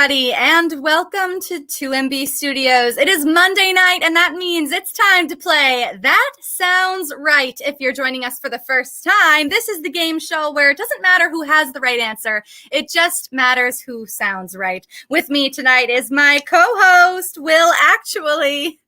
everybody, and welcome to 2MB Studios. It is Monday night, and that means it's time to play That Sounds Right. If you're joining us for the first time, this is the game show where it doesn't matter who has the right answer. It just matters who sounds right. With me tonight is my co-host, Will Actually.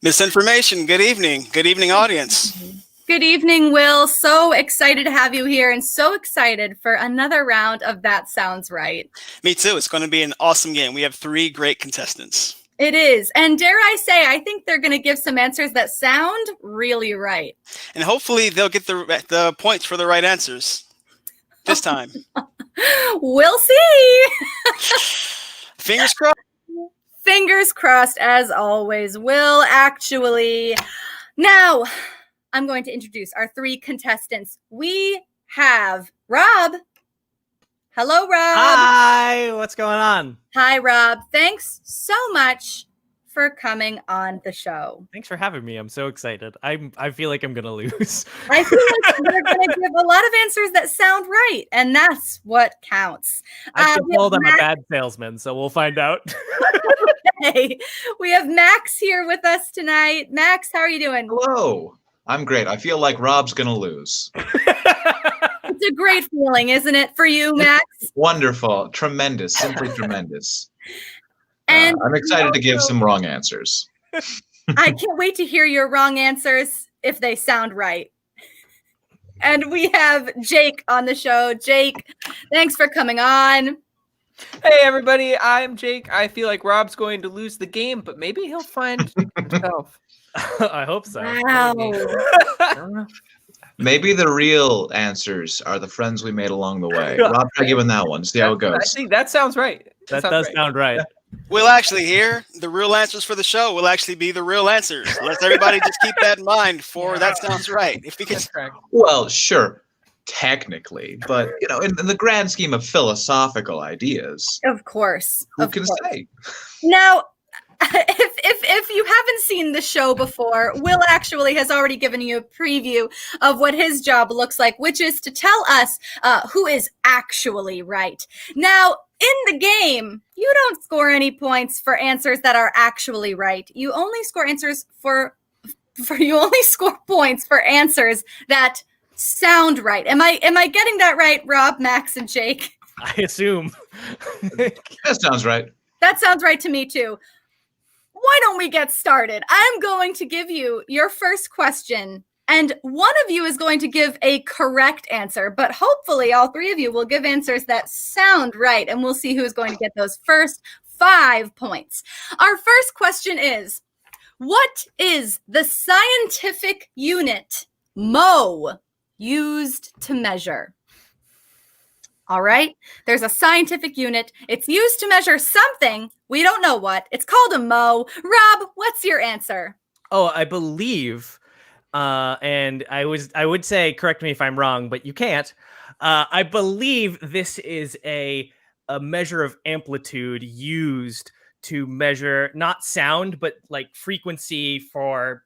Misinformation. Good evening. Good evening, audience. Good evening, Will. So excited to have you here and so excited for another round of That Sounds Right. Me too. It's going to be an awesome game. We have 3 great contestants. It is. And dare I say, I think they're going to give some answers that sound really right. And hopefully they'll get the points for the right answers this time. We'll see. Fingers crossed. Fingers crossed, as always. Will Actually. Now, I'm going to introduce our 3 contestants. We have Rob. Hello, Rob. Hi, what's going on? Hi, Rob. Thanks so much for coming on the show. Thanks for having me. I'm so excited. I feel like I'm going to lose. I feel like we're going to give a lot of answers that sound right, and that's what counts. I've been told I'm a bad salesman, so we'll find out. Okay. We have Max here with us tonight. Max, how are you doing? Hello. I'm great. I feel like Rob's going to lose. It's a great feeling, isn't it, for you, Max? Wonderful. Tremendous. Simply tremendous. And I'm excited to give some wrong answers. I can't wait to hear your wrong answers if they sound right. And we have Jake on the show. Jake, thanks for coming on. Hey, everybody. I'm Jake. I feel like Rob's going to lose the game, but maybe he'll find himself. I hope so. Wow. Maybe the real answers are the friends we made along the way. Rob, try giving that one. See how it goes. I think that sounds right. That does sound right. We'll actually hear the real answers for the show will actually be the real answers. Let's everybody just keep that in mind for That Sounds Right. If we That's can... correct. Well, sure. Technically. But, you know, in the grand scheme of philosophical ideas, Of course. who can say? Now, if you haven't seen the show before, Will Actually has already given you a preview of what his job looks like, which is to tell us who is actually right. Now, in the game, you don't score any points for answers that are actually right. You only score answers you only score points for answers that sound right. Am I getting that right, Rob, Max, and Jake? I assume. That sounds right. That sounds right to me too. Why don't we get started? I'm going to give you your first question, and one of you is going to give a correct answer, but hopefully all 3 of you will give answers that sound right, and we'll see who's going to get those first 5 points. Our first question is, what is the scientific unit mo used to measure? All right. There's a scientific unit. It's used to measure something. We don't know what. It's called a mo. Rob, what's your answer? Oh, I believe, and I would say, correct me if I'm wrong, but you can't. I believe this is a measure of amplitude used to measure not sound, but like frequency for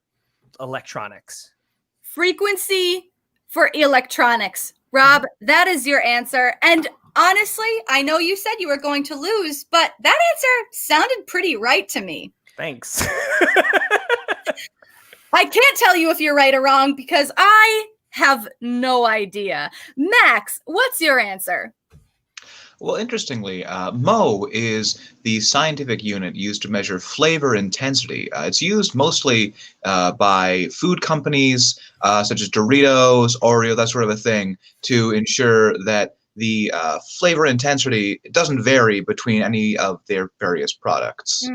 electronics. Frequency for electronics. Rob, that is your answer. And honestly, I know you said you were going to lose, but that answer sounded pretty right to me. Thanks. I can't tell you if you're right or wrong because I have no idea. Max, what's your answer? Well, interestingly, mo is the scientific unit used to measure flavor intensity. It's used mostly by food companies such as Doritos, Oreo, that sort of a thing, to ensure that the flavor intensity doesn't vary between any of their various products.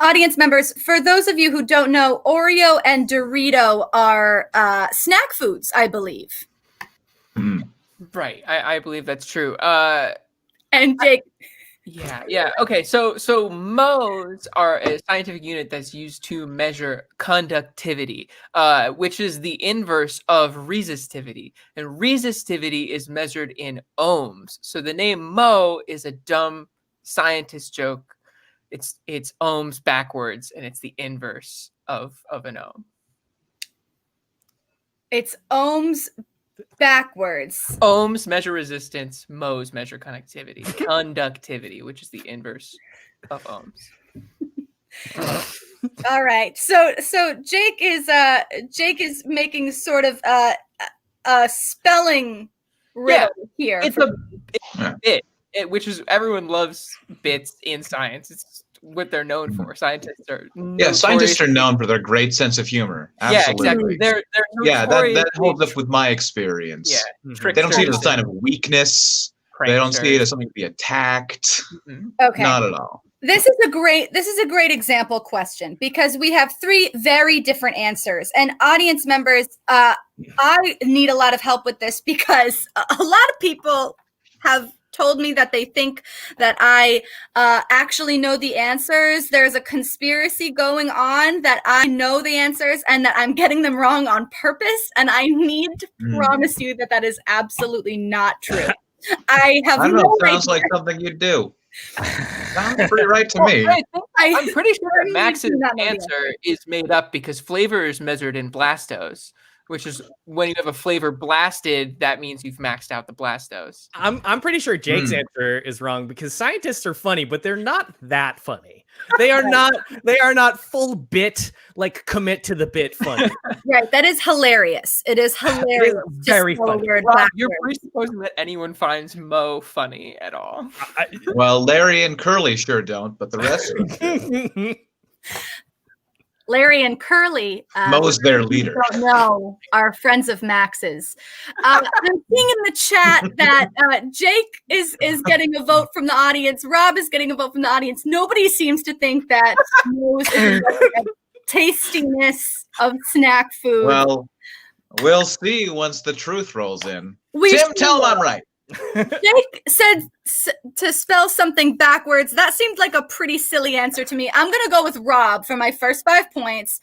Audience members, for those of you who don't know, Oreo and Dorito are snack foods, I believe. Right. I believe that's true. And Jake. Yeah. Okay. So modes are a scientific unit that's used to measure conductivity, which is the inverse of resistivity. And resistivity is measured in ohms. So the name mo is a dumb scientist joke. It's ohms backwards, and it's the inverse of an ohm. It's ohms Backwards. Ohms measure resistance. Mohs measure conductivity, which is the inverse of ohms. All right. So Jake is making sort of a spelling riddle here. It's a bit, which is everyone loves bits in science. It's what they're known for. Scientists are scientists are known for their great sense of humor. Absolutely. Yeah, exactly. They're that holds up with my experience. Yeah, they don't see it as a sign of weakness. They don't see it as something to be attacked. Okay. Not at all. This is a great example question because we have 3 very different answers. And audience members, I need a lot of help with this because a lot of people have told me that they think that I actually know the answers. There's a conspiracy going on that I know the answers and that I'm getting them wrong on purpose. And I need to promise you that is absolutely not true. I don't know. Sounds like something you do. Sounds pretty right to me. I'm pretty sure that Max's answer is made up because flavor is measured in blastos, which is when you have a flavor blasted, that means you've maxed out the blastos. I'm pretty sure Jake's answer is wrong because scientists are funny, but they're not that funny. They are not full bit, like commit to the bit funny. Right. That is hilarious. It is hilarious. Very funny. Rob, you're presupposing that anyone finds Mo funny at all. Well, Larry and Curly sure don't, but the rest of them. Larry and Curly, Mo's their leader. Don't know, are friends of Max's. I'm seeing in the chat that Jake is getting a vote from the audience. Rob is getting a vote from the audience. Nobody seems to think that Mo's tastiness of snack food. Well, we'll see once the truth rolls in. Tim, tell him I'm right. Jake said to spell something backwards. That seemed like a pretty silly answer to me. I'm going to go with Rob for my first 5 points.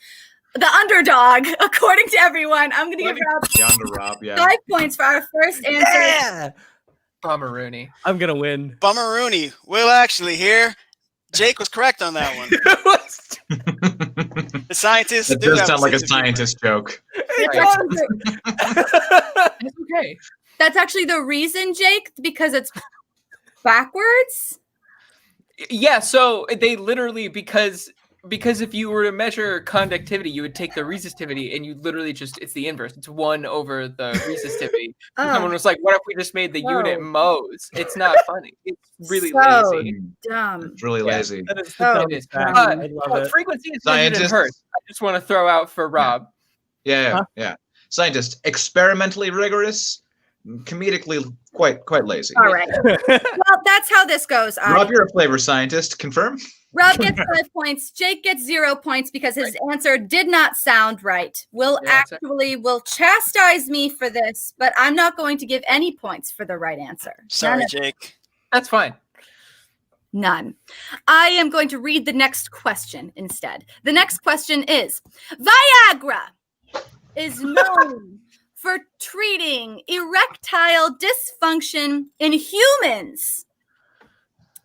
The underdog, according to everyone. I'm going to give Rob 5 points for our first answer. Yeah! Bummeroony. I'm going to win. Bummeroony. Will actually here. Jake was correct on that one. The scientists It does sound like a scientist joke. It's okay. That's actually the reason, Jake, because it's backwards. Yeah, so they literally because if you were to measure conductivity, you would take the resistivity and you literally it's the inverse. It's 1 over the resistivity. Someone was like, what if we just made the unit Mohs? It's not funny. It's really lazy. Dumb. It's really lazy. That is the dumbest fact. I love it. Frequency is measured in hertz. I just want to throw out for Rob. Yeah. Scientist, experimentally rigorous, comedically quite lazy. All right. Well, that's how this goes. Rob, you're a flavor scientist. Confirm? Rob gets 5 points. Jake gets 0 points because his answer did not sound right. Will chastise me for this, but I'm not going to give any points for the right answer. Sorry, Jake. That's fine. None. I am going to read the next question instead. The next question is, Viagra is known for treating erectile dysfunction in humans,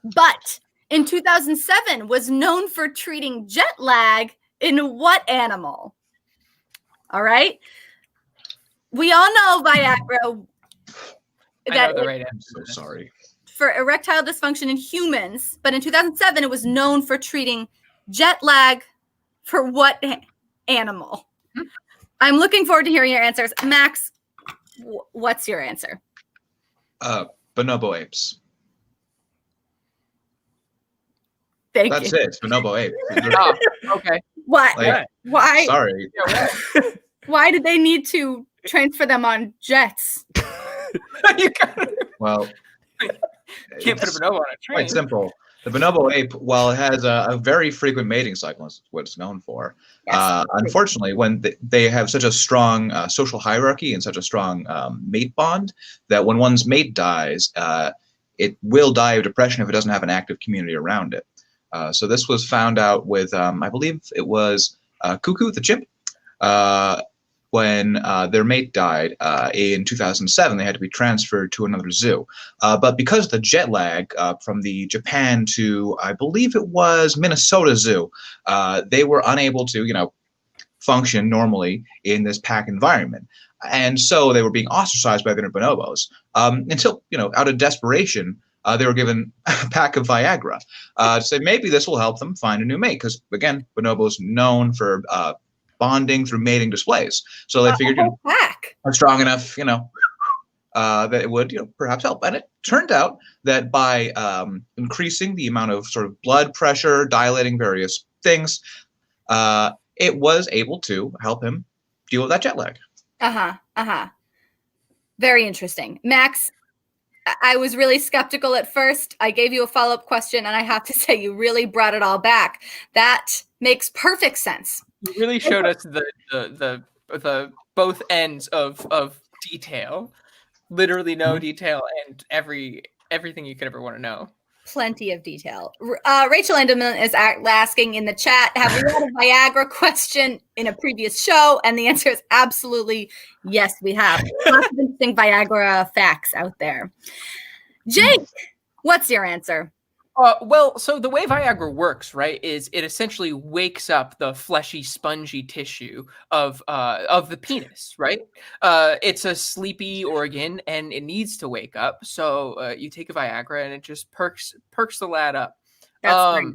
but in 2007 was known for treating jet lag in what animal? All right. We all know Viagra. I know the right answer. I'm so sorry. For erectile dysfunction in humans, but in 2007 it was known for treating jet lag for what animal? I'm looking forward to hearing your answers. Max, what's your answer? Bonobo apes. That's it. Bonobo ape. Oh, okay. What? Why? Sorry. Why did they need to transfer them on jets? Well, can't put a bonobo on a train. Quite simple. The bonobo ape, while it has a very frequent mating cycle, is what it's known for. Yes. Unfortunately, when they have such a strong social hierarchy and such a strong mate bond, that when one's mate dies, it will die of depression if it doesn't have an active community around it. So this was found out with, I believe it was Cuckoo the chimp. When their mate died in 2007, they had to be transferred to another zoo. But because of the jet lag from the Japan to, I believe it was Minnesota Zoo, they were unable to, function normally in this pack environment. And so they were being ostracized by the other bonobos until, out of desperation, they were given a pack of Viagra to say maybe this will help them find a new mate. Because, again, bonobos known for bonding through mating displays. So they figured, are strong enough, that it would, perhaps help. And it turned out that by increasing the amount of sort of blood pressure, dilating various things, it was able to help him deal with that jet lag. Very interesting. Max, I was really skeptical at first. I gave you a follow-up question, and I have to say you really brought it all back. That makes perfect sense. You really showed us the both ends of detail. Literally no detail and everything you could ever want to know. Plenty of detail. Rachel Enderman is asking in the chat, have we had a Viagra question in a previous show? And the answer is absolutely yes, we have. Lots of interesting Viagra facts out there. Jake, what's your answer? Well, so the way Viagra works, right, is it essentially wakes up the fleshy, spongy tissue of the penis, right? It's a sleepy organ, and it needs to wake up. So you take a Viagra, and it just perks the lad up. That's nice.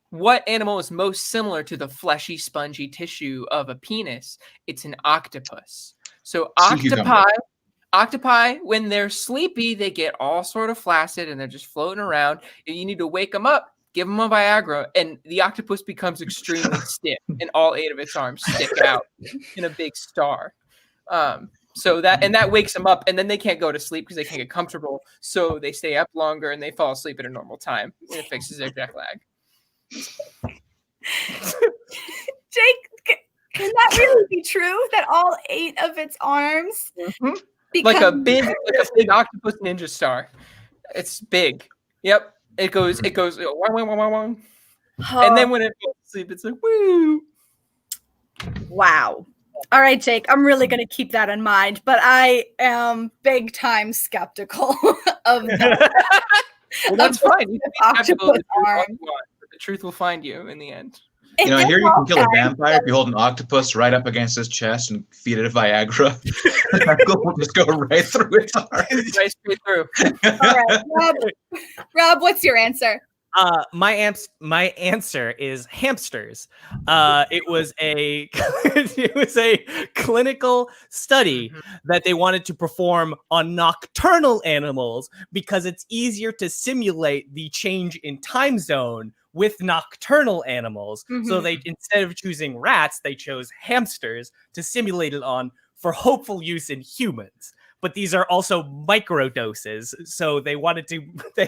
What animal is most similar to the fleshy, spongy tissue of a penis? It's an octopus. So octopi, when they're sleepy, they get all sort of flaccid and they're just floating around. And you need to wake them up, give them a Viagra, and the octopus becomes extremely stiff, and all 8 of its arms stick out in a big star. So that wakes them up, and then they can't go to sleep because they can't get comfortable. So they stay up longer and they fall asleep at a normal time, and it fixes their jet lag. Jake, can that really be true? That all 8 of its arms? Mm-hmm. Like a big octopus ninja star. It's big. Yep. It goes wang, wang, wang, wang, wang. And then when it falls asleep, it's like woo. Wow. All right, Jake, I'm really going to keep that in mind, but I am big time skeptical of that. Well, that's fine. You can be skeptical if you arm. want, but the truth will find you in the end. I hear you can kill a vampire if you hold an octopus right up against his chest and feed it a Viagra. We'll just go right through its arm. Right straight through. All right, Rob, what's your answer? My answer is hamsters. It was a clinical study that they wanted to perform on nocturnal animals because it's easier to simulate the change in time zone with nocturnal animals. So they, instead of choosing rats, they chose hamsters to simulate it on for hopeful use in humans. But these are also micro doses, so they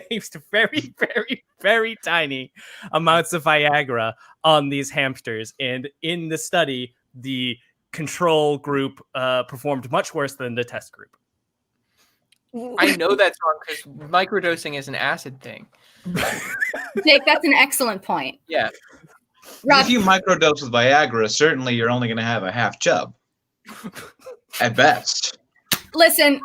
used very, very, very tiny amounts of Viagra on these hamsters. And in the study, the control group performed much worse than the test group. I know that's wrong because microdosing is an acid thing. Jake, that's an excellent point. Yeah. Rob, If you microdose with Viagra, certainly you're only going to have a half chub. At best. listen,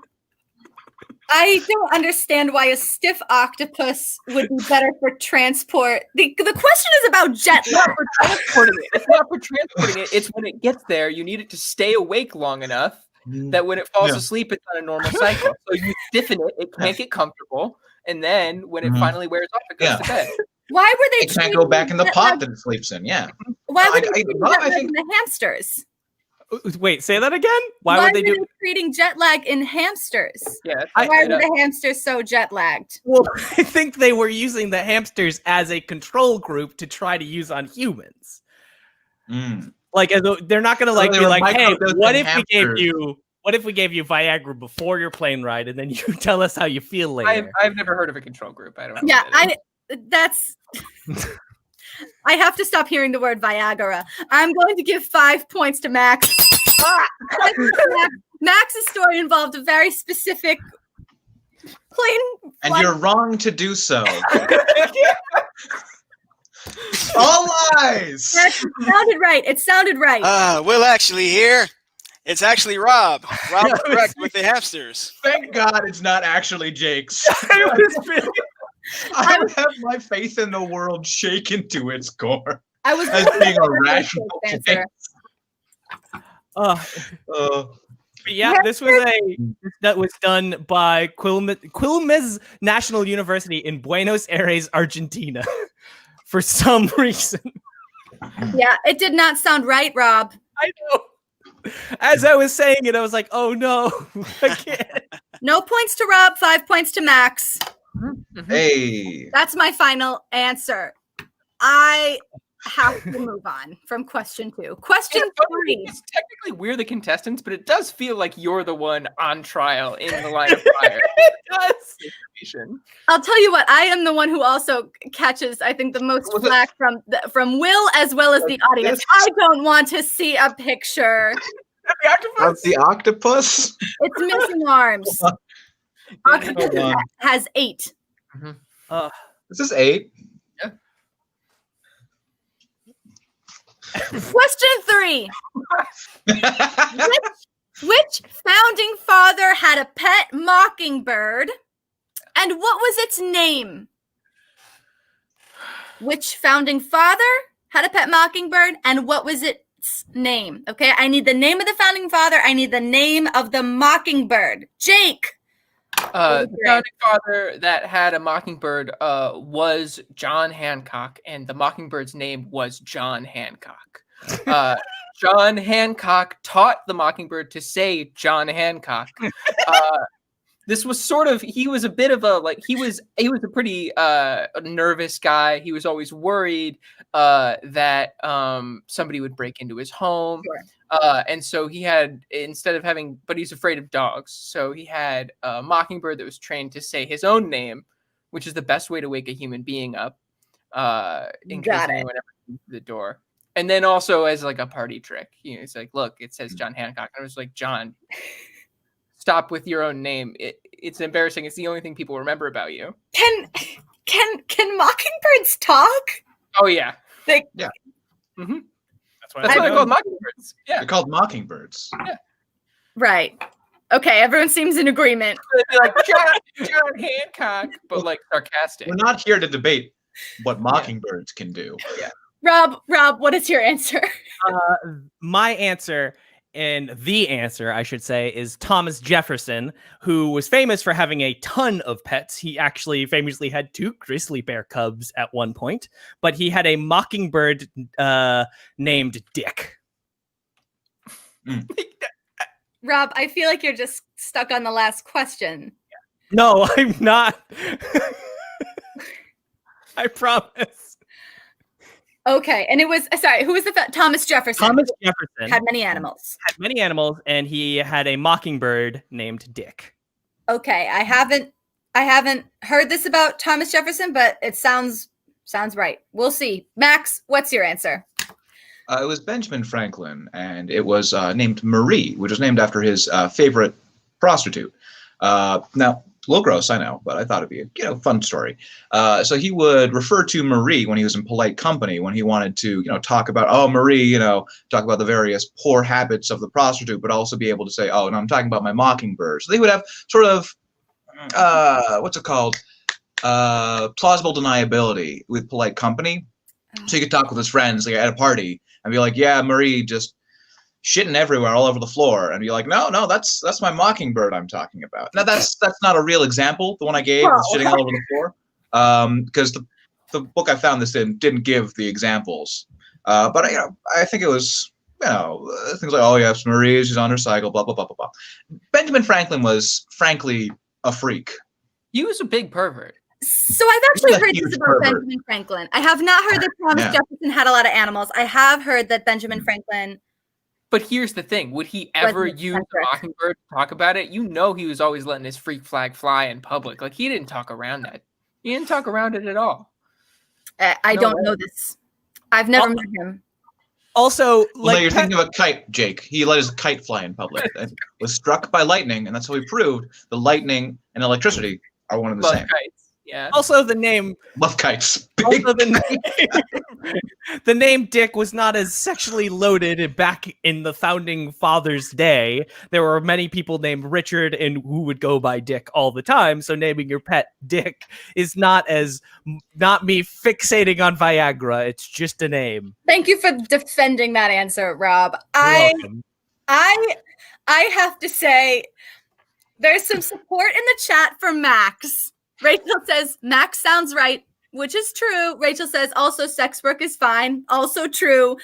I don't understand why a stiff octopus would be better for transport. The question is about jet It's lag. not for transporting it. It's not for transporting it. It's when it gets there, you need it to stay awake long enough that when it falls asleep, it's on a normal cycle. So you stiffen it, it can't get comfortable, and then when it finally wears off, it goes to bed. Why were they It can't go back in the pot that it sleeps in. Yeah. Why were they I treating jet lag in the hamsters? Wait, say that again? Why would they do? Treating jet lag in hamsters? Yeah. Why were the hamsters so jet lagged? Well, I think they were using the hamsters as a control group to try to use on humans. Like, they're not gonna be like, hey, what if we gave you Viagra before your plane ride, and then you tell us how you feel later? I've never heard of a control group. I don't know. Yeah, I have to stop hearing the word Viagra. I'm going to give 5 points to Max. Max's story involved a very specific plane. And you're wrong to do so. All lies. Max, it sounded right. Will actually here. It's actually Rob. Rob was correct with the hamsters. Thank God it's not actually Jake's. I have my faith in the world shaken to its core. I was As being a rational answer. Yeah, this was done by Quilmes National University in Buenos Aires, Argentina, for some reason. Yeah, it did not sound right, Rob. I know. As I was saying it, I was like, "Oh no, I can't." No points to Rob, 5 points to Max. Hey. That's my final answer. I have to move on from question 2. Question 3. It's technically we're the contestants, but it does feel like you're the one on trial in the line of fire. It does. I'll tell you what, I am the one who also catches, I think, the most flack from Will as well as the audience. I don't want to see a picture. Of the octopus? It's missing arms. Octopus has 8. This is 8. Yeah. Question 3. Which founding father had a pet mockingbird, and what was its name? Which founding father had a pet mockingbird, and what was its name? Okay, I need the name of the founding father. I need the name of the mockingbird. Jake. The founding father that had a mockingbird was John Hancock, and the mockingbird's name was John Hancock. John Hancock taught the mockingbird to say John Hancock. This was he was a bit of a he was a pretty nervous guy. He was always worried that somebody would break into his home. Sure. And so he had, but he's afraid of dogs. So he had a mockingbird that was trained to say his own name, which is the best way to wake a human being up in case anyone ever comes to the door. And then also as like a party trick, it's like, look, it says John Hancock. And I was like, John, stop with your own name. It's embarrassing. It's the only thing people remember about you. Can mockingbirds talk? Oh yeah. Yeah. Mm-hmm. That's why That's what I call mockingbirds. Yeah. They're called mockingbirds. Yeah. Right. Okay, everyone seems in agreement. They're like John Hancock, but like sarcastic. We're not here to debate what mockingbirds can do. Yeah. Rob, what is your answer? My answer, and the answer, I should say, is Thomas Jefferson, who was famous for having a ton of pets. He actually famously had 2 grizzly bear cubs at one point, but he had a mockingbird named Dick. Rob, I feel like you're just stuck on the last question. No, I'm not. I promise. Okay, and it was, sorry, who was Thomas Jefferson? Thomas Jefferson had many animals. And he had a mockingbird named Dick. Okay, I haven't heard this about Thomas Jefferson, but it sounds right. We'll see. Max, what's your answer? It was Benjamin Franklin, and it was named Marie, which was named after his favorite prostitute. Now, a little gross, I know, but I thought it'd be a fun story. So he would refer to Marie when he was in polite company, when he wanted to talk about, oh, Marie, talk about the various poor habits of the prostitute, but also be able to say, oh, no, I'm talking about my mockingbird. So they would have sort of what's it called? Plausible deniability with polite company. So he could talk with his friends like at a party and be like, yeah, Marie just shitting everywhere all over the floor, and be like, no, that's my mockingbird I'm talking about. Now that's not a real example, the one I gave, shitting all over the floor, because the book I found this in didn't give the examples. But I think it was things like, oh yes, Marie, she's on her cycle, blah blah blah blah blah. Benjamin Franklin was frankly a freak. He was a big pervert. So I've actually heard this about Benjamin Franklin. I have not heard that Thomas Jefferson had a lot of animals. I have heard that Benjamin Franklin. But here's the thing. Would he ever use the mockingbird to talk about it? He was always letting his freak flag fly in public. Like, he didn't talk around that. He didn't talk around it at all. I don't know this. I've never met him. Also, no, you're thinking of a kite, Jake. He let his kite fly in public. It was struck by lightning, and that's how he proved the lightning and electricity are one and the same. Kites. Yeah. Also, the name. Love kites. Also, the name Dick was not as sexually loaded back in the founding fathers' day. There were many people named Richard and who would go by Dick all the time. So naming your pet Dick is not me fixating on Viagra. It's just a name. Thank you for defending that answer, Rob. You're welcome. I have to say, there's some support in the chat for Max. Rachel says, Max sounds right, which is true. Rachel says, also sex work is fine, also true.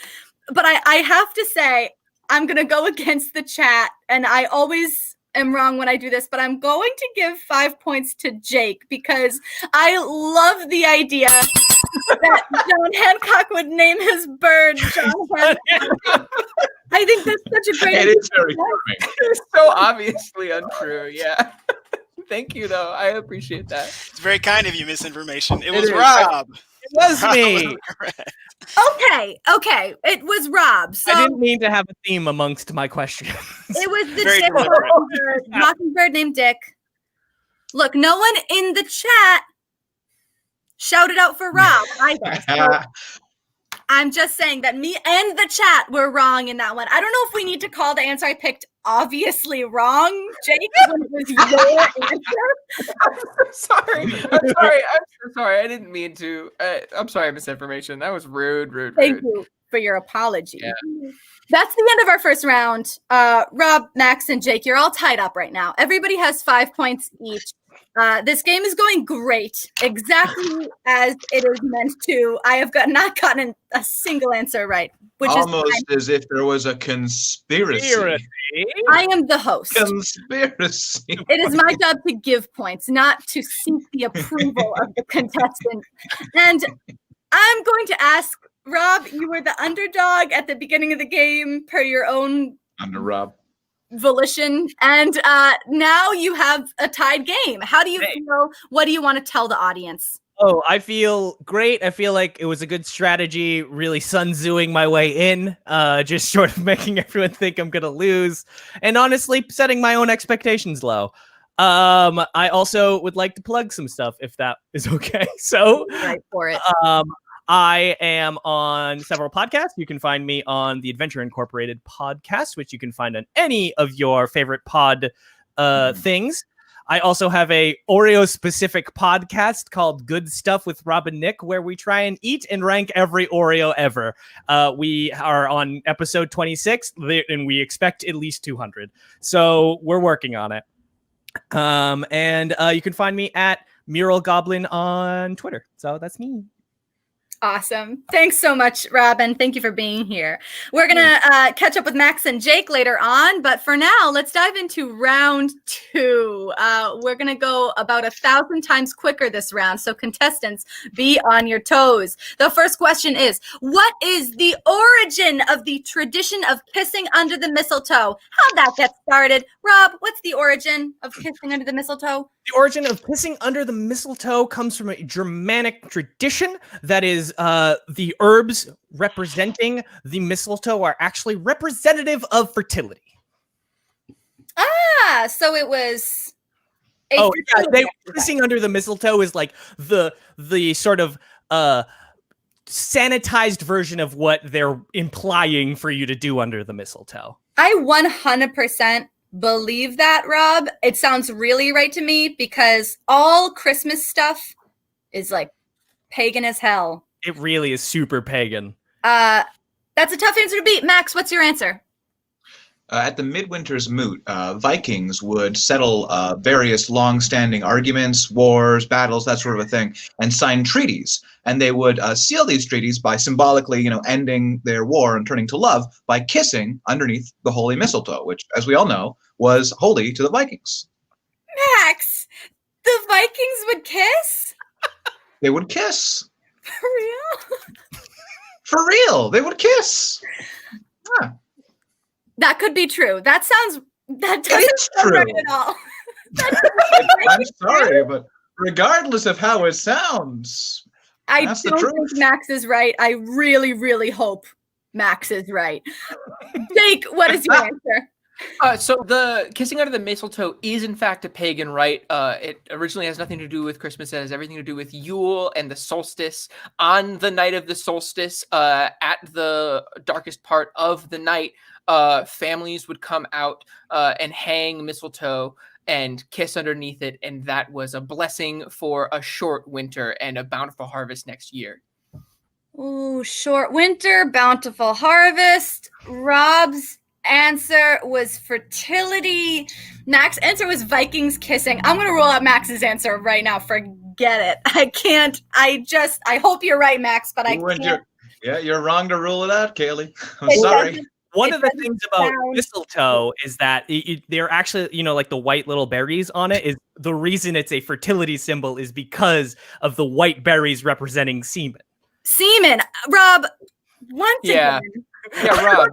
But I have to say, I'm going to go against the chat, and I always am wrong when I do this, but I'm going to give 5 points to Jake because I love the idea that John Hancock would name his bird John Hancock. I think that's such a great idea. It is very charming. It's so obviously untrue. Yeah. Thank you, though. I appreciate that. It's very kind of you, Misinformation. It was is. Rob. It was Rob me. was correct. Okay. It was Rob. So I didn't mean to have a theme amongst my questions. it was the Very Dick deliberate. mockingbird named Dick. Look, no one in the chat shouted out for Rob either. So I'm just saying that me and the chat were wrong in that one. I don't know if we need to call the answer I picked obviously wrong, Jake, when it was your answer. I'm sorry. I'm so sorry. I didn't mean to. I'm sorry, Misinformation. That was rude. Thank you for your apology. Yeah. That's the end of our first round. Rob, Max, and Jake, you're all tied up right now. Everybody has 5 points each. This game is going great, exactly as it is meant to. I have not gotten a single answer right, which Almost is fine. as if there was a conspiracy. I am the host. Conspiracy. It is my job to give points, not to seek the approval of the contestant. And I'm going to ask, Rob, you were the underdog at the beginning of the game per your own Under Rob. volition, and now you have a tied game. How do you feel? What do you want to tell the audience? Oh, I feel great. I feel like it was a good strategy, really Sun Tzuing my way in, just sort of making everyone think I'm going to lose, and honestly, setting my own expectations low. I also would like to plug some stuff, if that is okay. So, Right for it. I am on several podcasts. You can find me on the Adventure Incorporated podcast, which you can find on any of your favorite pod things. I also have a Oreo-specific podcast called Good Stuff with Rob and Nick, where we try and eat and rank every Oreo ever. We are on episode 26, and we expect at least 200. So we're working on it. And you can find me at Mural Goblin on Twitter. So that's me. Awesome. Thanks so much, Rob, and thank you for being here. We're going to catch up with Max and Jake later on, but for now, let's dive into round 2. We're going to go about 1,000 times quicker this round, so contestants, be on your toes. The first question is, what is the origin of the tradition of kissing under the mistletoe? How'd that get started? Rob, what's the origin of kissing under the mistletoe? The origin of kissing under the mistletoe comes from a Germanic tradition that is the herbs representing the mistletoe are actually representative of fertility. Ah, so it was... Kissing under the mistletoe is like the sort of sanitized version of what they're implying for you to do under the mistletoe. I 100% believe that, Rob. It sounds really right to me because all Christmas stuff is like pagan as hell. It really is super pagan. That's a tough answer to beat. Max, what's your answer? At the Midwinter's Moot, Vikings would settle various long-standing arguments, wars, battles, that sort of a thing, and sign treaties. And they would seal these treaties by symbolically, ending their war and turning to love by kissing underneath the holy mistletoe, which, as we all know, was holy to the Vikings. Max, the Vikings would kiss? They would kiss. For real? For real, they would kiss. Huh. That could be true. That doesn't It's sound true. right at all. I'm sorry, but regardless of how it sounds, I that's the don't truth. think Max is right. I really, really hope Max is right. Jake, what is your answer? So the kissing under the mistletoe is in fact a pagan rite. It originally has nothing to do with Christmas. It has everything to do with Yule and the solstice. On the night of the solstice, at the darkest part of the night, families would come out and hang mistletoe and kiss underneath it, and that was a blessing for a short winter and a bountiful harvest next year. Ooh, short winter, bountiful harvest. Rob's answer was fertility. Max's answer was Vikings kissing. I'm going to roll out Max's answer right now. Forget it. I can't. I hope you're right, Max, but I can't. You're wrong to rule it out, Kayleigh. I'm It sorry. doesn't- One It of the doesn't things about sound- mistletoe is that they're actually, like the white little berries on it is the reason it's a fertility symbol is because of the white berries representing semen. Semen. Rob, once Yeah. again, Yeah, Rob.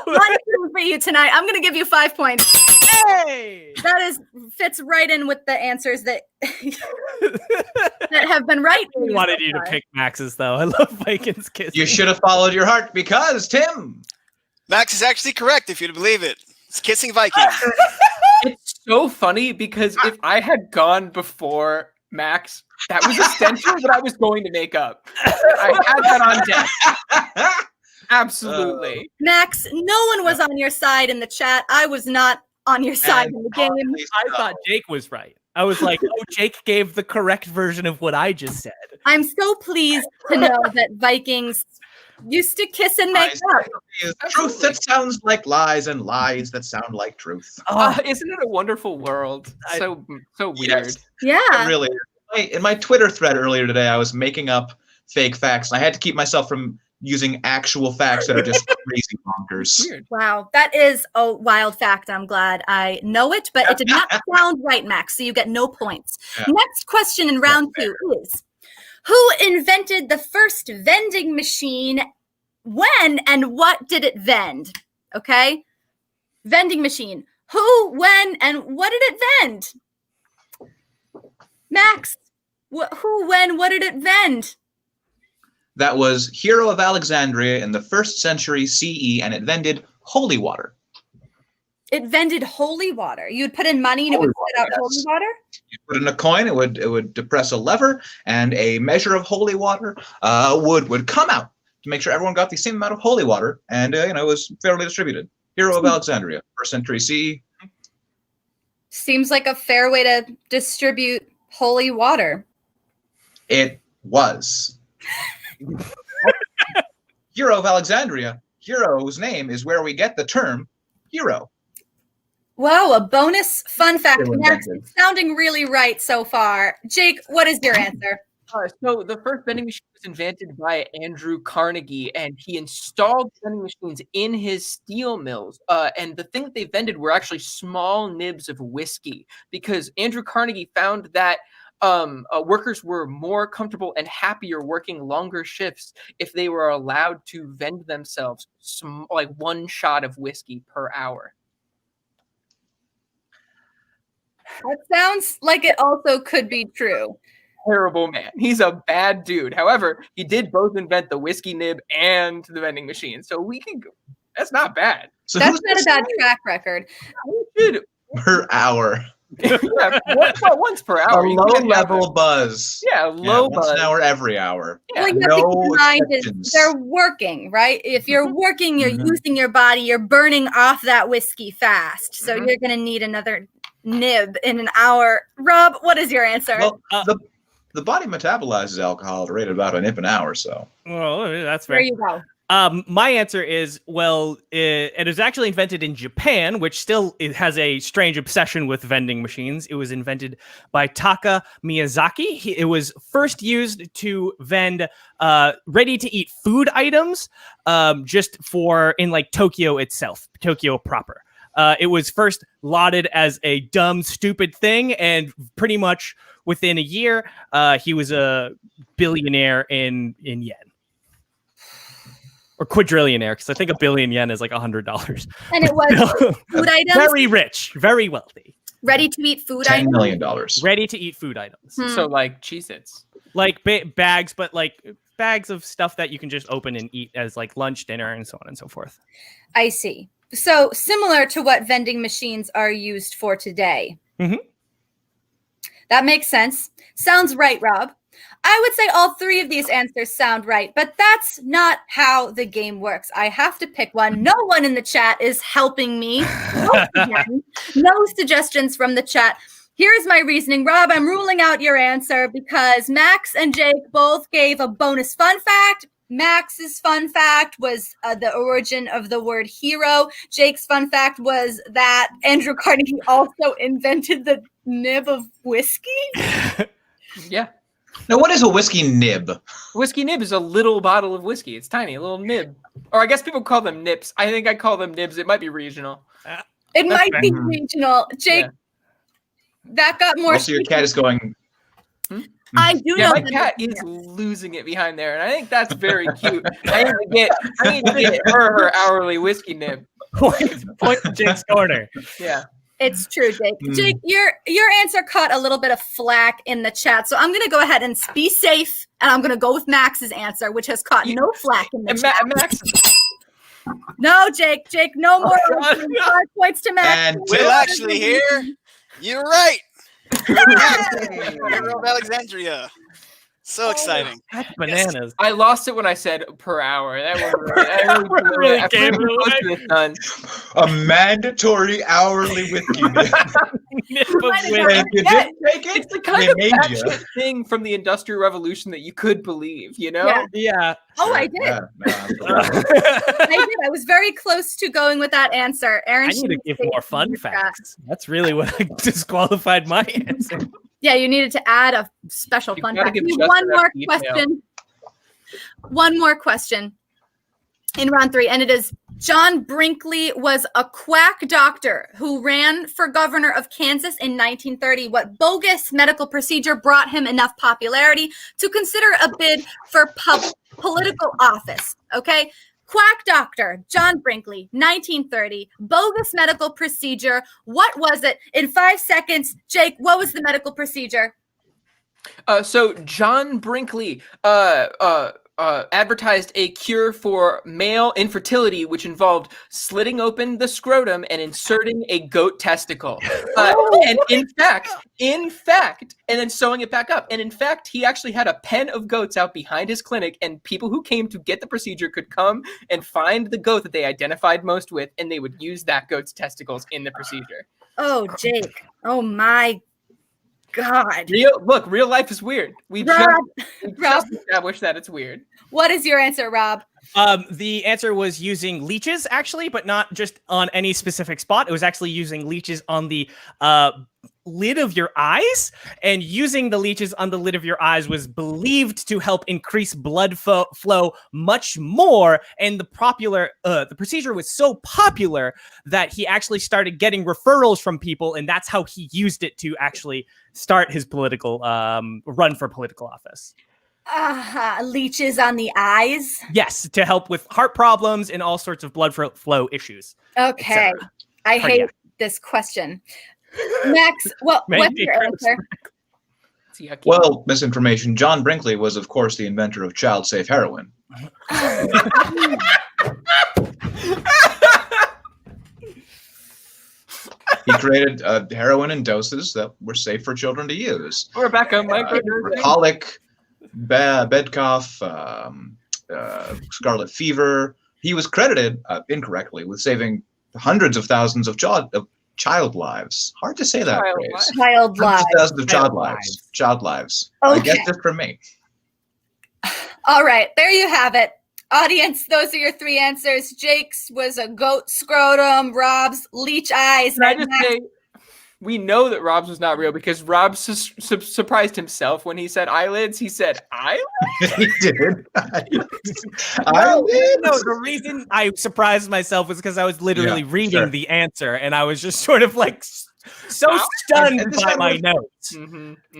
one thing for you tonight. I'm going to give you 5 points. Hey! That fits right in with the answers that that have been right. I really wanted you to pick Max's though. I love Vikings kissing. You should have followed your heart because, Tim. Max is actually correct, if you'd believe it. It's kissing Vikings. It's so funny because if I had gone before Max, that was a censor that I was going to make up. I had that on deck. Absolutely. Max, no one was on your side in the chat. I was not on your side in the game. I thought Jake was right. I was like, oh, Jake gave the correct version of what I just said. I'm so pleased to know that Vikings used to kiss and make up. Truth that sounds like lies and lies that sound like truth. Isn't it a wonderful world? So weird. Yes. Yeah. It really is. In my Twitter thread earlier today, I was making up fake facts. And I had to keep myself from using actual facts that are just crazy bonkers. Weird. Wow. That is a wild fact. I'm glad I know it, but it did not sound right, Max. So you get no points. Yeah. Next question in round 2 is, who invented the first vending machine? When and what did it vend? Okay. Vending machine. Who, when, and what did it vend? Max, who, when, what did it vend? That was Hero of Alexandria in the 1st century CE, and it vended holy water. It vended holy water. You would put in money and it would spit out holy water? You put in a coin, it would depress a lever, and a measure of holy water would come out to make sure everyone got the same amount of holy water, and it was fairly distributed. Hero of Alexandria, 1st century CE. Seems like a fair way to distribute holy water. It was. Hero of Alexandria. Hero's name is where we get the term hero. Whoa, a bonus fun fact. Still Max, invented. it's sounding really right so far. Jake, what is your answer? So the first vending machine was invented by Andrew Carnegie, and he installed vending machines in his steel mills. And the thing that they vended were actually small nibs of whiskey, because Andrew Carnegie found that workers were more comfortable and happier working longer shifts if they were allowed to vend themselves like 1 shot of whiskey per hour. That sounds like it also could be true. Terrible man. He's a bad dude. However, he did both invent the whiskey nib and the vending machine. So we can go. That's not bad. So That's who's not a bad track record. Dude, per hour? yeah, once per A hour. You can have low-level buzz. Yeah, low once buzz. an hour, every hour. Yeah. What you have to No keep in mind is exceptions. they're working, right? If you're working, you're Mhm. using your body, you're burning off that whiskey fast. So Mhm. you're going to need another nib in an hour. Rob, what is your answer? Well, the body metabolizes alcohol at a rate of about a nip an hour, so. Well, that's there fair. you go. My answer is, it was actually invented in Japan, which still it has a strange obsession with vending machines. It was invented by Taka Miyazaki. It was first used to vend ready-to-eat food items, just for in like Tokyo itself, Tokyo proper. It was first lauded as a dumb, stupid thing, and pretty much within a year, he was a billionaire in yen. Or quadrillionaire, because I think a billion yen is like $100. And it was food items, Very rich, very wealthy. ready to eat food $10 items. million. Ready to eat food items. Hmm. So like Cheez-Its. Like bags, but like bags of stuff that you can just open and eat as like lunch, dinner, and so on and so forth. I see. So similar to what vending machines are used for today. Mhm. That makes sense. Sounds right, Rob. I would say all three of these answers sound right, but that's not how the game works. I have to pick one. No one in the chat is helping me. No suggestions from the chat. Here's my reasoning. Rob, I'm ruling out your answer because Max and Jake both gave a bonus fun fact. Max's fun fact was the origin of the word hero. Jake's fun fact was that Andrew Carnegie also invented the nib of whiskey. Yeah. Now, what is a whiskey nib? Whiskey nib is a little bottle of whiskey. It's tiny, a little nib. Or I guess people call them nips. I think I call them nibs. It might be regional. It might fair. be regional. Jake, that got more. Also, your cat is going. I do Yeah, know. my that cat it's- is losing it behind there, and I think that's very cute. I need to get her hourly whiskey nib. Point to Jake's corner. Yeah. It's true, Jake. Jake, your answer caught a little bit of flack in the chat, so I'm going to go ahead and be safe, and I'm going to go with Max's answer, which has caught no flack in the And chat. Max, No, Jake, no more. God. 5 points to Max. And Will actually here. You're right. Hero of Alexandria. So exciting. That's bananas. I lost it when I said per hour. That was Really I gave flew it close away. to the sun. a mandatory hourly whiskey nib. Nip of Might have whiskey. And if you didn't take it, It's the kind they of made you. batshit thing from the Industrial Revolution that you could believe, you know? Yeah. Yeah. Oh, I did. Yeah, no, absolutely. I did. I was very close to going with that answer. Aaron, I need to should give say more it fun in the chat. facts. That's really what disqualified my answer. Yeah, you needed to add a special You fun gotta fact. give We have just one enough more detail. question. One more question in round 3, and it is: John Brinkley was a quack doctor who ran for governor of Kansas in 1930. What bogus medical procedure brought him enough popularity to consider a bid for political office? Okay. Quack doctor, John Brinkley, 1930, bogus medical procedure. What was it? In 5 seconds, Jake, what was the medical procedure? So John Brinkley advertised a cure for male infertility, which involved slitting open the scrotum and inserting a goat testicle. And in fact, and then sewing it back up. And in fact, he actually had a pen of goats out behind his clinic, and people who came to get the procedure could come and find the goat that they identified most with, and they would use that goat's testicles in the procedure. Oh, Jake. Oh, my God. Real life is weird. We Rob, just established that it's weird. what is your answer, Rob? The answer was using leeches, actually, but not just on any specific spot. It was actually using leeches on the lid of your eyes, and using the leeches on the lid of your eyes was believed to help increase blood flow much more. And the procedure was so popular that he actually started getting referrals from people, and that's how he used it to actually start his political run for political office. Leeches on the eyes. Yes, to help with heart problems and all sorts of blood flow issues. Okay. I hate Cardiac. this question. Max, what's your answer? It's yucky. Well, misinformation. John Brinkley was, of course, the inventor of child-safe heroin. He created heroin in doses that were safe for children to use. We're back on micro. Colic, bed cough, scarlet fever. He was credited, incorrectly, with saving hundreds of thousands of child lives. Hard to say that Child phrase. lives. Child Hundreds lives. of thousands of Child child lives. lives. Child lives. Okay. I guess just for me. All right, there you have it. Audience, those are your 3 answers. Jake's was a goat scrotum, Rob's leech eyes. Can I and just Max- say, we know that Rob's was not real because Rob surprised himself when he said eyelids. He said eyelids. He did. No, the reason I surprised myself was because I was literally Yeah, reading sure. the answer, and I was just sort of like so Wow. stunned And this by man my was- notes.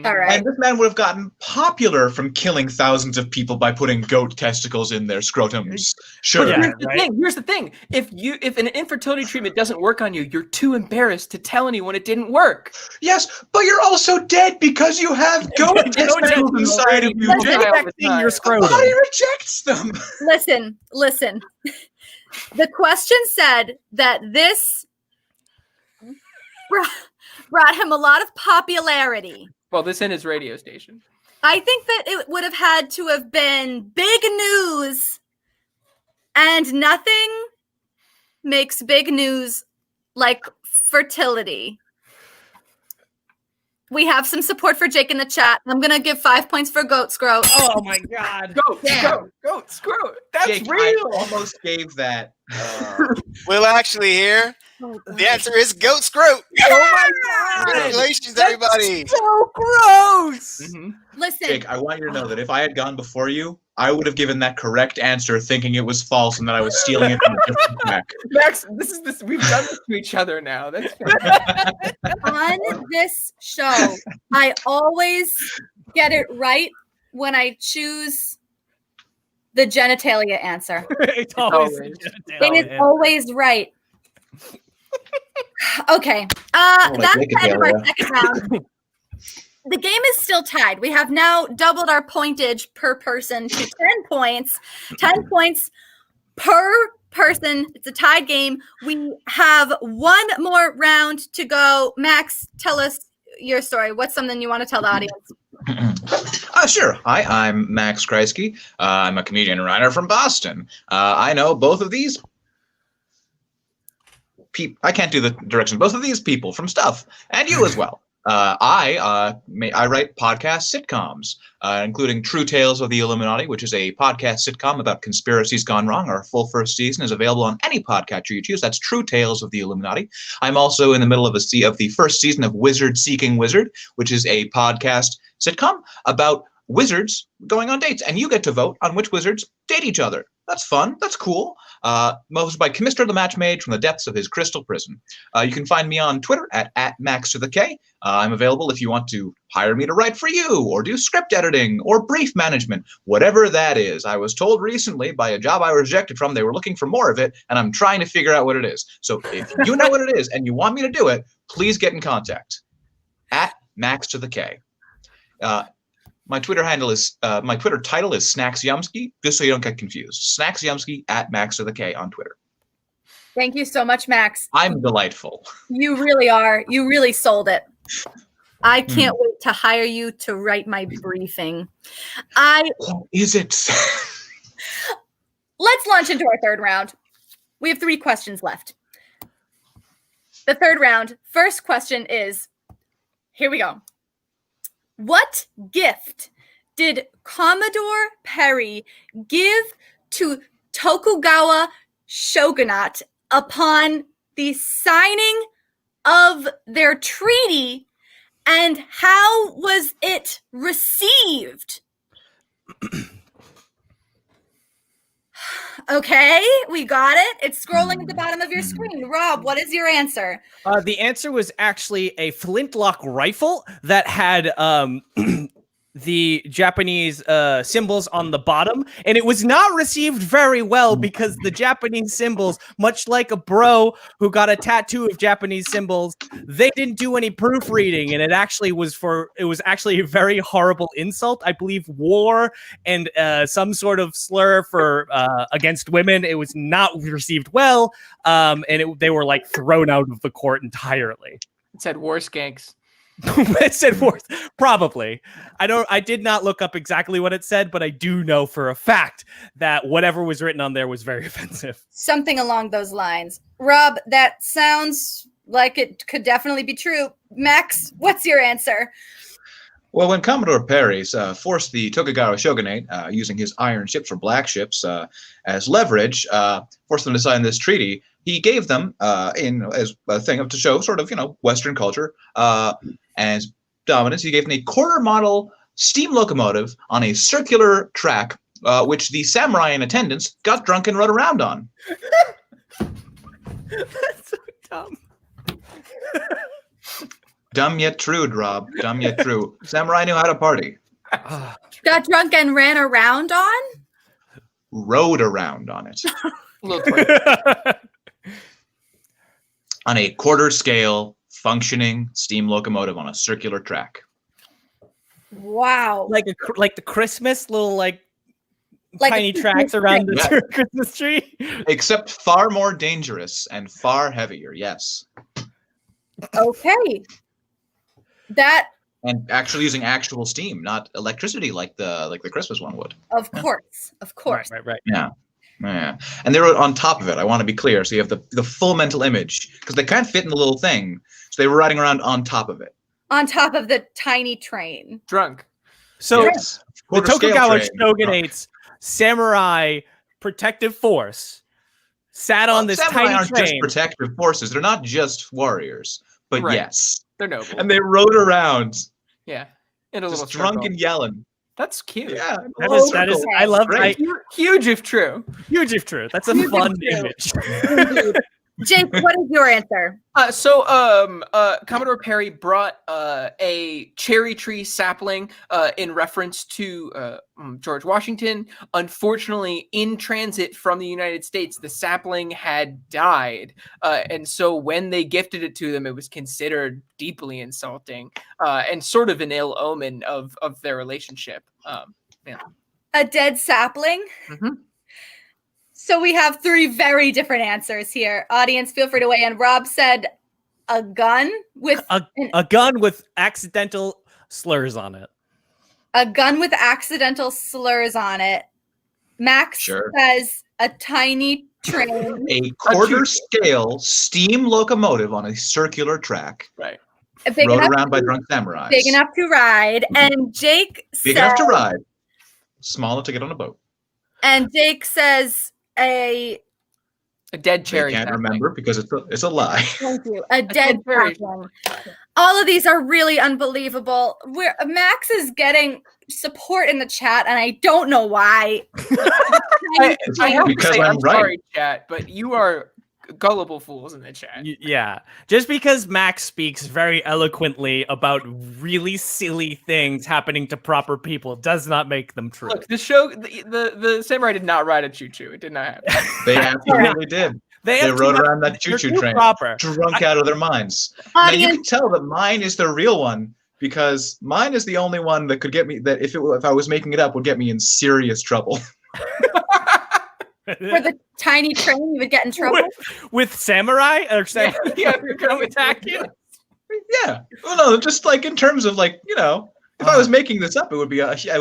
All right. And this man would have gotten popular from killing thousands of people by putting goat testicles in their scrotums. Sure. Yeah. Here's the thing. If an infertility treatment doesn't work on you, you're too embarrassed to tell anyone it didn't work. Yes, but you're also dead because you have goat testicles testicles inside of you. already. You're Child infecting your was scrotum. Body rejects them. Listen. The question said that this brought him a lot of popularity. Well, this in his radio station. I think that it would have had to have been big news, and nothing makes big news like fertility. We have some support for Jake in the chat. I'm going to give 5 points for goat scrote. Oh my God. Goat, screw it. That's Jake, real. I almost gave that. Will actually here. The answer is goat scrote. Oh my God. Congratulations, everybody. So gross. Mhm. Listen, Jake, I want you to know that if I had gone before you, I would have given that correct answer thinking it was false and that I was stealing it from a different pack. Max, this. We've done this to each other now. That's on this show, I always get it right when I choose the genitalia answer. It's always always. It is always right. Okay. That's the end of our second round. The game is still tied. We have now doubled our pointage per person to 10 points. 10 points per person. It's a tied game. We have one more round to go. Max, tell us your story. What's something you want to tell the audience? Sure. Hi, I'm Max Kreisky. I'm a comedian and writer from Boston. I know both of these people. I can't do the directions. Both of these people from Stuff, and you as well. I write podcast sitcoms, including True Tales of the Illuminati, which is a podcast sitcom about conspiracies gone wrong. Our full first season is available on any podcatcher you choose. That's True Tales of the Illuminati. I'm also in the middle of the first season of Wizard Seeking Wizard, which is a podcast sitcom about wizards going on dates, and you get to vote on which wizards date each other. That's fun. That's cool. Hosted by Chemister the Matchmage from the depths of his crystal prison. You can find me on Twitter at @MaxToTheK. I'm available if you want to hire me to write for you, or do script editing, or brief management, whatever that is. I was told recently by a job I was rejected from they were looking for more of it, and I'm trying to figure out what it is. So if you know what it is and you want me to do it, please get in contact. @MaxToTheK. My Twitter title is Snacks Yumsky, just so you don't get confused. Snacks Yumsky @MaxToTheK on Twitter. Thank you so much, Max. I'm delightful. You really are. You really sold it. I can't wait to hire you to write my briefing. What is it? Let's launch into our third round. We have 3 questions left. The third round, first question is, here we go. What gift did Commodore Perry give to Tokugawa shogunate upon the signing of their treaty, and how was it received? Okay, we got it. It's scrolling at the bottom of your screen. Rob, what is your answer? The answer was actually a flintlock rifle that had the Japanese symbols on the bottom, and it was not received very well because the Japanese symbols, much like a bro who got a tattoo of Japanese symbols, they didn't do any proofreading, and it was actually a very horrible insult. I believe war and some sort of slur for against women. It was not received well, and they were like thrown out of the court entirely. It said war skanks. It said worth, probably. I did not look up exactly what it said, but I do know for a fact that whatever was written on there was very offensive. Something along those lines. Rob, that sounds like it could definitely be true. Max, what's your answer? Well, when Commodore Perry forced the Tokugawa shogunate, using his iron ships or black ships as leverage, forced them to sign this treaty, he gave them, as a thing to show sort of, Western culture and dominance, he gave them a quarter model steam locomotive on a circular track, which the samurai in attendance got drunk and rode around on. That's so dumb. Dumb yet true, Rob. Dumb yet true. Samurai knew how to party. Got drunk and ran around on? Rode around on it. On a quarter scale functioning steam locomotive on a circular track. Wow. Like the Christmas little Like a tiny Christmas tracks around tree. the Christmas tree. Except far more dangerous and far heavier. Yes. Okay. That, And actually using actual steam, not electricity like the Christmas one would. of course. Right. Yeah. Yeah. And they wrote on top of it. I want to be clear. So you have the full mental image because they can't fit in the little thing. So they were riding around on top of it. On top of the tiny train. Drunk. So Yes. the Quarter scale Tokugawa train. shogunate's samurai protective force sat on this Samurai tiny aren't just train. protective forces. They're not just warriors. But Right. yes. They're noble. And they rode around Yeah. In a little just drunk circle. and yelling. That's cute. Yeah. That is I love Great. Huge if true. huge if true. That's a Huge if fun true. image. Indeed. Jake, what is your answer? Commodore Perry brought a cherry tree sapling in reference to George Washington. Unfortunately, in transit from the United States, the sapling had died. And so when they gifted it to them, it was considered deeply insulting and sort of an ill omen of their relationship. A dead sapling? Mhm. So we have 3 very different answers here. Audience, feel free to weigh in. Rob said a gun with A gun with accidental slurs on it. accidental slurs on it. Max Sure. says a tiny train. A quarter scale steam locomotive on a circular track. Right. Big Rode enough, around by drunk samurais. big enough to ride. And Jake Big says, enough to ride. Small enough to get on a boat. and Jake says a dead I cherry. can't sapling. remember because it's a lie. thank you, a dead cherry. sapling. All of these are really unbelievable. Max is getting support in the chat, and I don't know why. I have to Because say, I'm I'm right. sorry, chat, but you are gullible fools in the chat. Yeah. Just because Max speaks very eloquently about really silly things happening to proper people does not make them true. Look, the show, the samurai did not ride a choo-choo. It did not happen. They absolutely did. They have too rode much- around that they're choo-choo too train, proper. drunk out of their minds. Now you Audience, can tell that mine is the real one because mine is the only one that could get me. That if I was making it up, would get me in serious trouble. for the tiny train, you would get in trouble. With samurai or samurai Yeah, you're gonna attack you? Yeah. Well, no, just like in terms of like if I was making this up, it would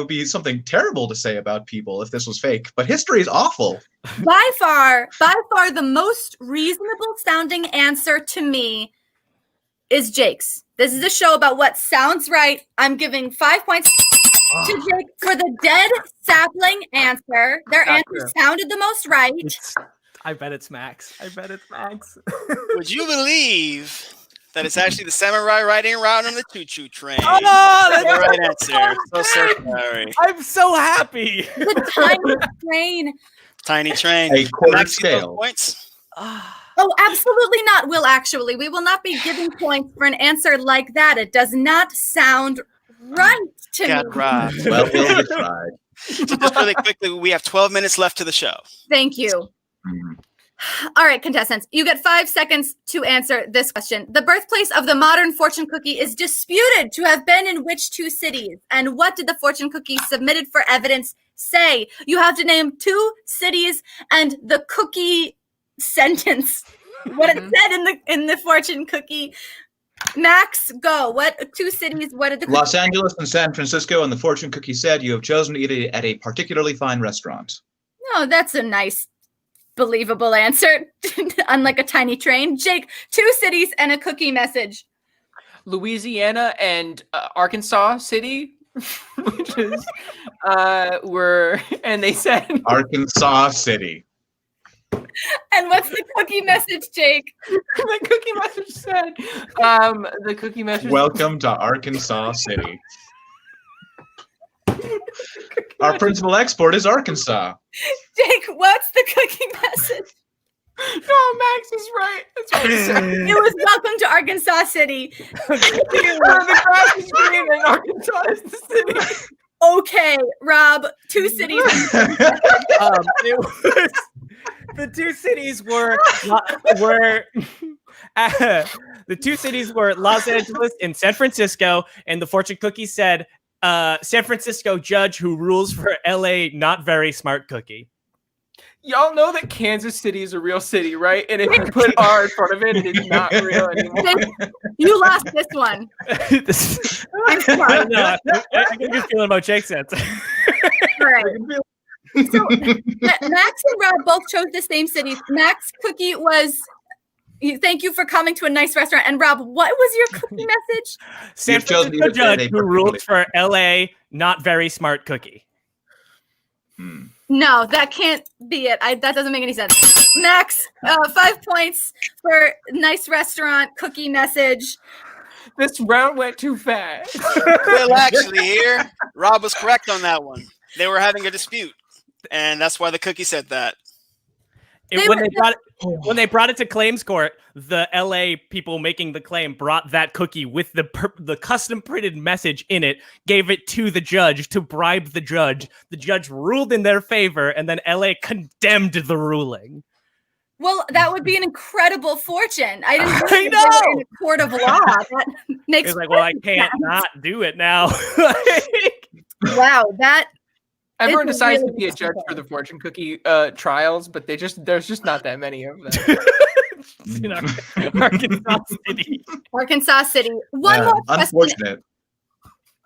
be something terrible to say about people if this was fake. But history is awful. By far, the most reasonable sounding answer to me is Jake's. This is a show about what sounds right. I'm giving 5 points to Jake for the dead sapling answer. Their Not answer true. sounded the most right. I bet it's Max. Would you believe that it's actually the samurai riding around on the choo-choo train? Oh, That's that's the right answer. So sorry. I'm so happy. The tiny train. Tiny train. A quarter Max, you get those scale. points? Oh, absolutely not, Will, actually. We will not be giving points for an answer like that. It does not sound right to Got me. robbed. Well, you tried. So just really quickly, we have 12 minutes left to the show. Thank you. Mhm. All right, contestants, you get 5 seconds to answer this question. The birthplace of the modern fortune cookie is disputed to have been in which 2 cities? And what did the fortune cookie submitted for evidence say? You have to name 2 cities and the cookie sentence. What it said in the fortune cookie. Max, go. What 2 cities? What did the Los Angeles and San Francisco, and the fortune cookie said you have chosen to eat at a particularly fine restaurant. No, that's a nice, believable answer. Unlike a tiny train. Jake, 2 cities and a cookie message. Louisiana and Arkansas City, which is and they said Arkansas City. And what's the cookie message, Jake? the cookie message said the cookie message Welcome to Arkansas City. Our principal export is Arkansas. Jake, what's the cookie message? No, Max is right. That's what he said. It was welcome to Arkansas City. The grass is green and Arkansas is the city. Okay, Rob, 2 cities. It was, the 2 cities were the 2 cities were Los Angeles and San Francisco, and the fortune cookie said San Francisco judge who rules for LA not very smart cookie. Y'all know that Kansas City is a real city, right? And if you put R in front of it, it is not real anymore. You lost this one. I'm sorry. I get a good feeling about Jake's answer. All right. So Max and Rob both chose the same city. Max cookie was, thank you for coming to a nice restaurant. And Rob, what was your cookie message? San Francisco judge who ruled for LA not very smart cookie. No, that can't be it. That doesn't make any sense. Max, 5 points for nice restaurant cookie message. This round went too fast. Well, actually, here, Rob was correct on that one. They were having a dispute, and that's why the cookie said that. When they brought it to claims court, the LA people making the claim brought that cookie with the custom printed message in it, gave it to the judge to bribe the judge. The judge ruled in their favor, and then LA condemned the ruling. Well, that would be an incredible fortune. I didn't I know know. in a court of law. That makes It's like, well, I can't sense. not do it now. Wow, that Everyone It's decides really to be a judge for the fortune cookie trials, but there's just not that many of them. You know, Arkansas City. Arkansas City. One more question. Unfortunate.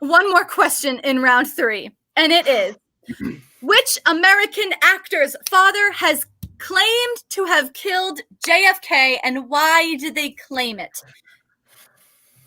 One more question in round 3, and it is: which American actor's father has claimed to have killed JFK, and why did they claim it?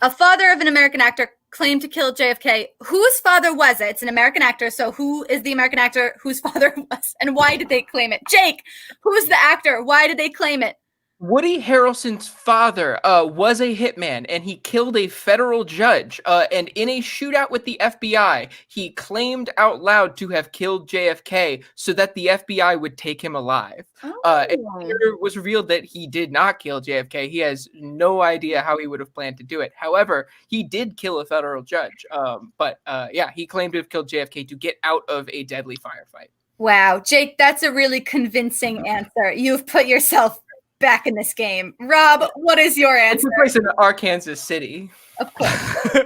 A father of an American actor claimed to kill JFK. Whose father was it? It's an American actor, so who is the American actor whose father was, and why did they claim it? Jake, who's the actor? Why did they claim it? Woody Harrelson's father was a hitman, and he killed a federal judge. And in a shootout with the FBI, he claimed out loud to have killed JFK so that the FBI would take him alive. And later was revealed that he did not kill JFK. He has no idea how he would have planned to do it. However, he did kill a federal judge. But he claimed to have killed JFK to get out of a deadly firefight. Wow, Jake, that's a really convincing answer. You've put yourself back in this game. Rob, what is your answer? It's a place in Arkansas City. Of course.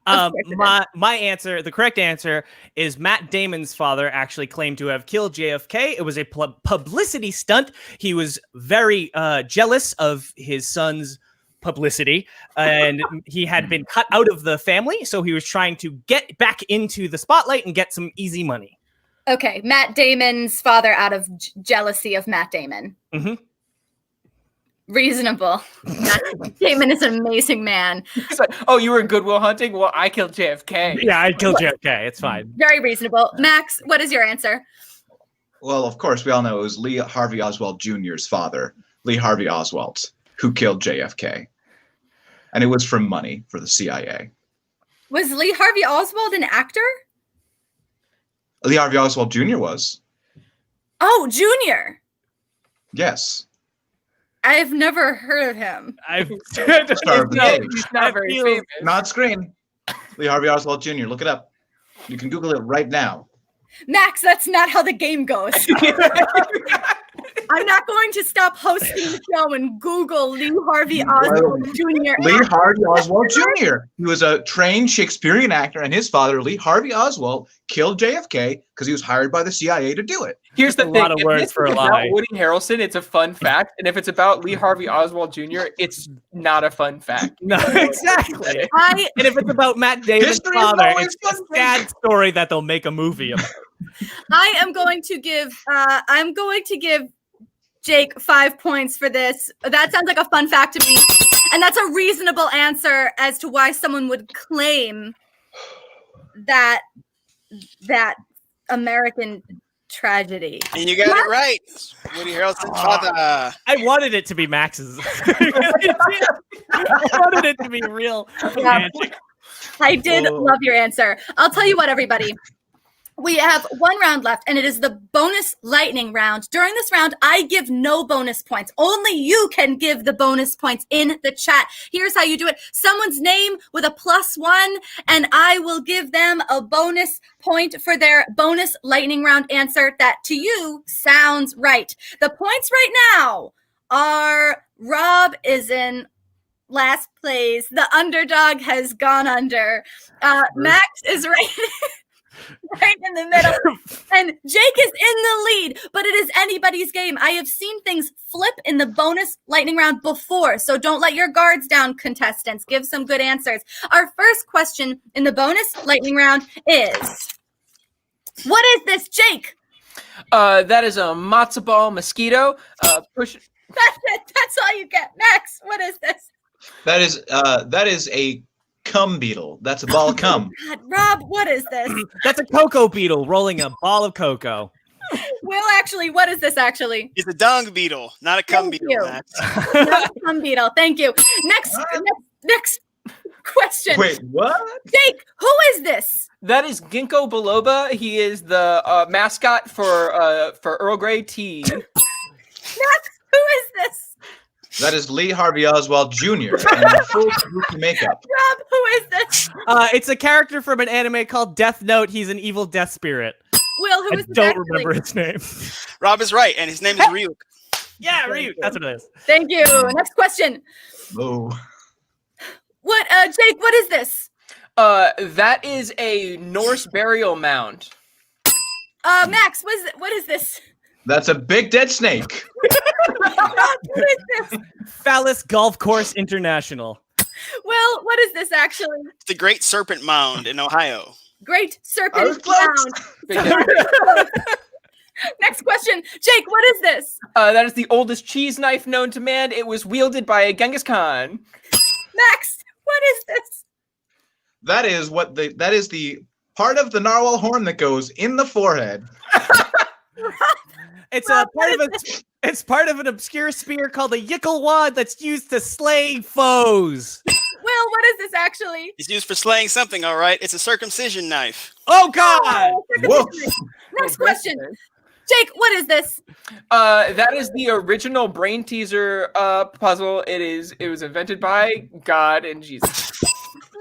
My answer, the correct answer, is Matt Damon's father actually claimed to have killed JFK. It was a publicity stunt. He was very jealous of his son's publicity, and he had been cut out of the family, so he was trying to get back into the spotlight and get some easy money. Okay, Matt Damon's father out of jealousy of Matt Damon. Mm-hmm. Reasonable. Matt Damon is an amazing man. It's like, oh, you were in Goodwill Hunting? Well, I killed JFK. Yeah, I'd kill JFK. It's fine. Very reasonable. Max, what is your answer? Well, of course, we all know it was Lee Harvey Oswald Jr.'s father, Lee Harvey Oswald, who killed JFK. And it was for money for the CIA. Was Lee Harvey Oswald an actor? Lee Harvey Oswald Jr. was. Oh, Junior. Yes. I've never heard of him. I've Star of the age. He's not very famous. Not screen. Lee Harvey Oswald Jr. Look it up. You can Google it right now. Max, that's not how the game goes. I'm not going to stop hosting the show and Google Lee Harvey Oswald Jr. Lee Harvey Oswald Jr. He was a trained Shakespearean actor, and his father, Lee Harvey Oswald, killed JFK because he was hired by the CIA to do it. Here's the a thing. lot of If words this for is a about lie. Woody Harrelson, it's a fun fact. And if it's about Lee Harvey Oswald Jr., it's not a fun fact. No, exactly. I And if it's about Matt Damon's History is father, always it's a fun. sad story that they'll make a movie about. am going to give Jake 5 points for this. That sounds like a fun fact to me. And that's a reasonable answer as to why someone would claim that American tragedy. And you got it right. Woody Harrelson's father. I wanted it to be Max's. I wanted it to be real. Romantic. I did love your answer. I'll tell you what, everybody. We have one round left, and it is the bonus lightning round. During this round, I give no bonus points. Only you can give the bonus points in the chat. Here's how you do it. Someone's name with a +1, and I will give them a bonus point for their bonus lightning round answer that to you sounds right. The points right now are Rob is in last place. The underdog has gone under. Max is right in the middle. And Jake is in the lead, but it is anybody's game. I have seen things flip in the bonus lightning round before, so don't let your guards down, contestants. Give some good answers. Our first question in the bonus lightning round is, what is this, Jake? That is a matzo ball mosquito. Push. That's it. That's all you get. Max, what is this? That is a cum beetle. That's a ball of cum. God, Rob, what is this? That's a cocoa beetle rolling a ball of cocoa. Will, actually, what is this actually? It's a dung beetle, not a cum Thank beetle. you. Max. Not a cum beetle. Thank you. Next question. Wait, what? Jake, who is this? That is Ginkgo biloba. He is the mascot for Earl Grey tea. Max, who is this? That is Lee Harvey Oswald Jr. in full kabuki makeup. Rob, who is this? It's a character from an anime called Death Note. He's an evil death spirit. Will, who I is this? don't actually? remember his name. Rob is right, and his name is Ryuk. Yeah, Ryu. That's what it is. Thank you. Next question. Oh. What, Jake, what is this? That is a Norse burial mound. Max, what is this? That's a big dead snake. Rob, who is this? Phallus Golf Course International. Will, what is this actually? It's the Great Serpent Mound in Ohio. Great I was Serpent close. Mound. Next question. Jake, what is this? That is the oldest cheese knife known to man. It was wielded by Genghis Khan. Max, what is this? That is the part of the narwhal horn that goes in the forehead. It's Rob, it's part of an obscure spear called a yickle wad that's used to slay foes. Will, what is this actually? It's used for slaying something, all right? It's a circumcision knife. Oh God! Whoa. Next question. Jake, what is this? That is the original brain teaser puzzle. It was invented by God and Jesus.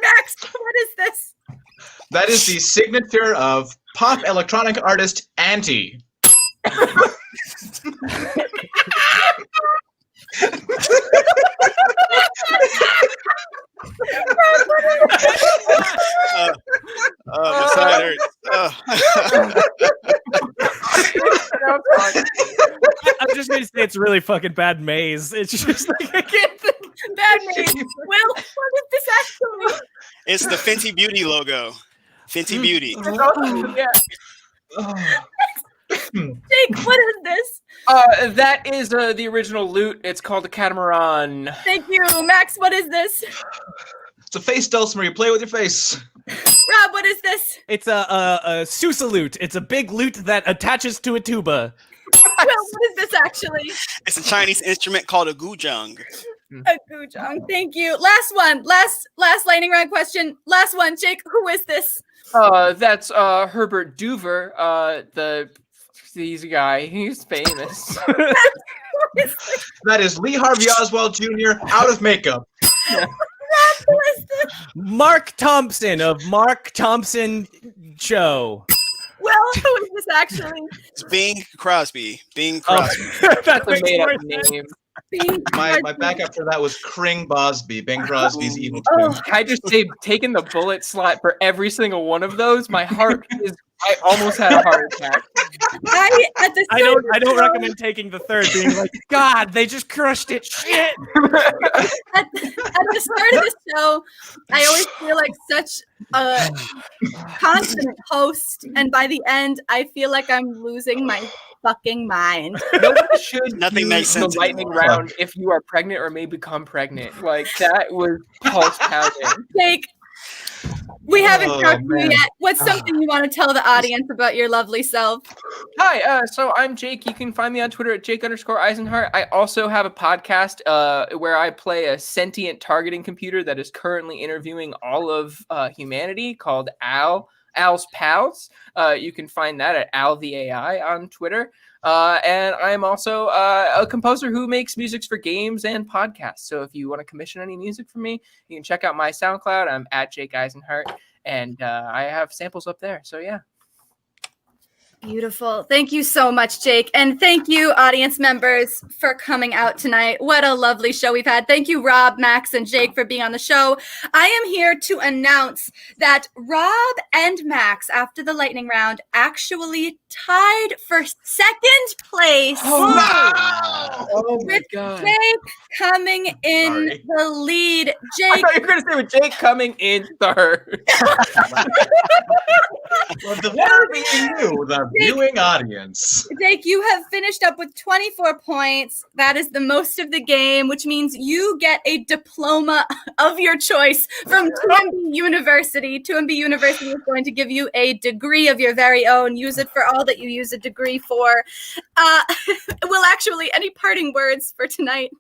Max, what is this? That is the signature of pop electronic artist Anti. My side hurts. I'm just going to say it's a really fucking bad maze. It's just like I can't think. Bad name. Will, what is this actually? It's the Fenty Beauty logo. Fenty Beauty. Yeah. Jake, what is this? That is the original loot. It's called a catamaran. Thank you. Max, what is this? It's a face dulcimer. You play with your face. Rob, what is this? It's a Sousa lute. It's a big lute that attaches to a tuba. Will, what is this actually? It's a Chinese instrument called a guzheng. A guzheng. Thank you. Last one. Last lightning round question. Last one. Jake, who is this? That's Herbert Doover. He's a guy. He's famous. Who is this? That is Lee Harvey Oswald Jr. out of makeup. Rob, who is this? Mark Thompson of Mark Thompson Show. Will, who is this actually? It's Bing Crosby. Bing Crosby. That That's a makes made more up sense. name. My backup for that was Kring Bosby, Bing Crosby's evil Oh. twin. Can I just say, taking the bullet slot for every single one of those, my heart is. I almost had a heart attack. I don't recommend taking the third, being like, God, they just crushed it. Shit. At the start of the show, I always feel like such a confident host, and by the end, I feel like I'm losing my fucking mind. Nobody should Nothing use makes sense the lightning anymore. round if you are pregnant or may become pregnant. Like that was pulse pounding. Jake, we haven't Oh, talked to you man. yet. What's something you want to tell the audience about your lovely self? Hi, so I'm Jake. You can find me on Twitter at Jake_Isenhart. I also have a podcast where I play a sentient targeting computer that is currently interviewing all of humanity called Al's Pals. You can find that at Al the AI on Twitter. And I'm also a composer who makes music for games and podcasts. So if you want to commission any music from me, you can check out my SoundCloud. I'm at Jake Isenhart, and I have samples up there. So yeah. Beautiful. Thank you so much, Jake. And thank you, audience members, for coming out tonight. What a lovely show we've had. Thank you, Rob, Max, and Jake for being on the show. I am here to announce that Rob and Max, after the lightning round, actually tied for second place. Oh my With god. Jake coming in Sorry. the lead. I Jake, thought you were going to say with Jake coming in third. Well, the winner being you, the viewing audience. Jake, you have finished up with 24 points. That is the most of the game, which means you get a diploma of your choice from TMB University. TMB University is going to give you a degree of your very own. Use it for all that you use a degree for. Well, actually, any parting words for tonight?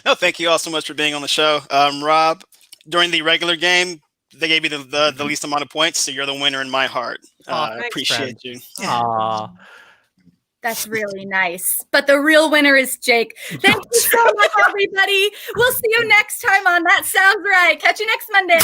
No, thank you all so much for being on the show. Rob, during the regular game, they gave you the least amount of points, so you're the winner in my heart. Aw, thanks, Appreciate you. Aw. That's really nice. But the real winner is Jake. Thank you so much, everybody. We'll see you next time on That Sounds Right. Catch you next Monday.